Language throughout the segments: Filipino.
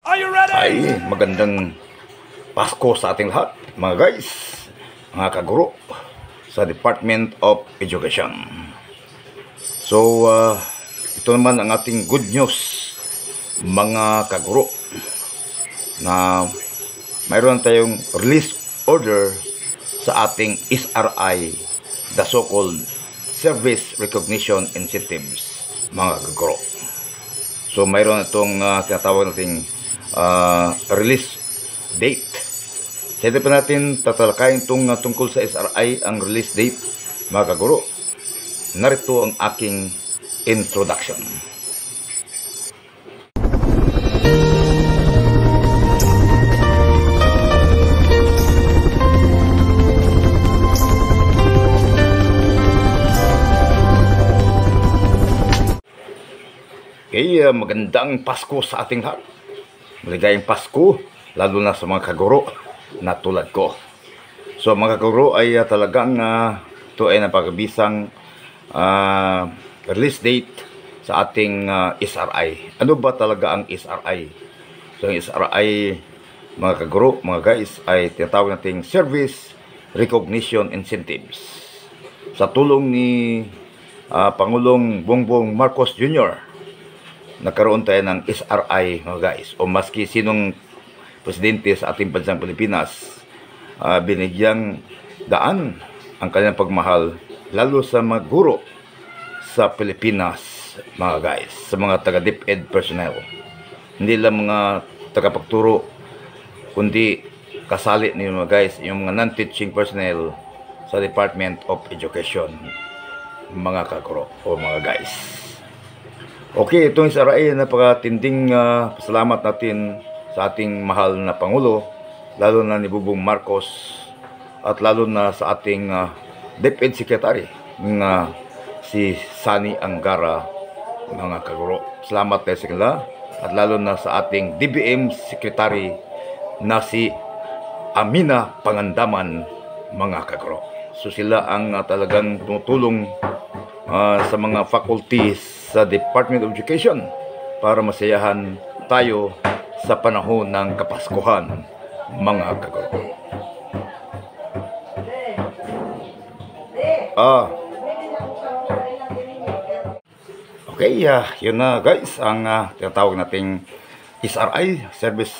Ay, magandang Pasko sa ating lahat, mga guys, mga kaguro sa Department of Education. So, ito naman ang ating good news, mga kaguro, na mayroon tayong release order sa ating SRI, the so-called Service Recognition Incentives, mga kaguro. So, mayroon itong tinatawag nating release date. Sa ito pa natin tatalakayin tungkol sa SRI, ang release date, mga kaguro. Narito ang aking introduction. Okay, magandang Pasko sa ating lahat. Maligayang Pasko, lalo na sa mga kaguro na tulad ko. So mga kaguro ay talagang ito ay napakabisang release date sa ating SRI. Ano ba talaga ang SRI? So ang SRI, mga kaguro, mga guys, ay tinatawag nating Service Recognition Incentives. Sa tulong ni Pangulong Bongbong Marcos Jr., nagkaroon tayo ng SRI, mga guys, o maski sinong presidente sa ating bansang Pilipinas, binigyang daan ang kanyang pagmahal, lalo sa mga guro sa Pilipinas, mga guys, sa mga taga-DepEd personnel. Hindi lang mga tagapagturo, kundi kasali niyo, mga guys, yung mga non-teaching personnel sa Department of Education, mga kaguro o mga guys. Okay, itong SRI, napakatinding pasalamat natin sa ating mahal na Pangulo, lalo na ni Bongbong Marcos, at lalo na sa ating DepEd Secretary, si Sani Angara, mga kaguro. Salamat tayo sa kanila, at lalo na sa ating DBM Secretary na si Amina Pangandaman, mga kaguro. So sila ang talagang tumutulong sa mga faculties sa Department of Education para masayahan tayo sa panahon ng Kapaskuhan, mga kaguro. Okay, yun na guys, ang tinatawag nating SRI, Service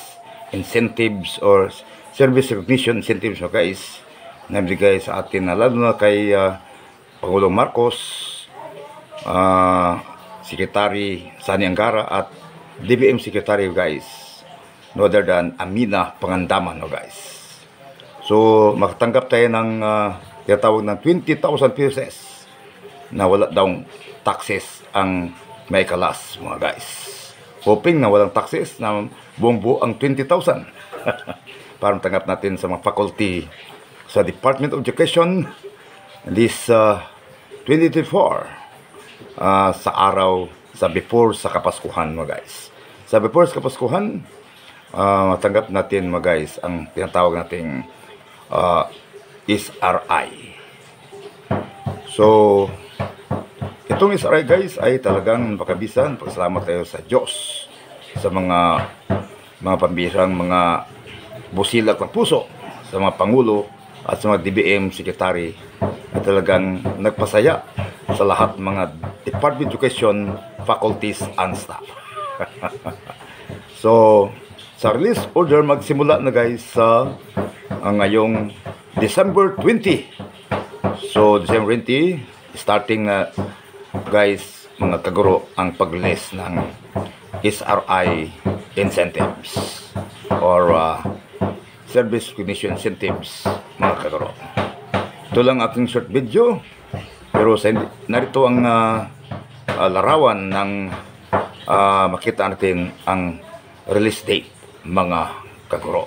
Incentives or Service Recognition Incentives, guys, na bigay sa atin, lalo na kay Pangulong Marcos, Secretary Sani Angara at DBM Secretary, guys, no other than Amina Pangandaman, no, guys. So makatanggap tayo ng tinatawag ng 20,000 pesos na wala daw taxes ang may kalas, mga guys. Hoping na walang taxes, na buong ang 20,000 para matanggap natin sa mga faculty sa Department of Education this 2024, sa araw before sa Kapaskuhan, mga guys. Sa before sa Kapaskuhan, matanggap natin, mga guys, ang tinatawag nating SRI. So itong SRI, guys, ay talagang napakabisan. Pasalamat tayo sa Diyos sa mga pambihirang mga busilak ng puso, sa mga Pangulo at sa mga DBM Secretary na talagang nagpasaya sa lahat mga Department of Education faculties and staff. So sa release order, magsimula na, guys, sa ngayong December 20. So December 20, starting na, guys, mga kaguro, ang pag-release ng SRI incentives or Service Recognition Incentives, mga kaguro. Ito lang aking short video, pero narito ang larawan ng makita natin ang release date, mga kaguro.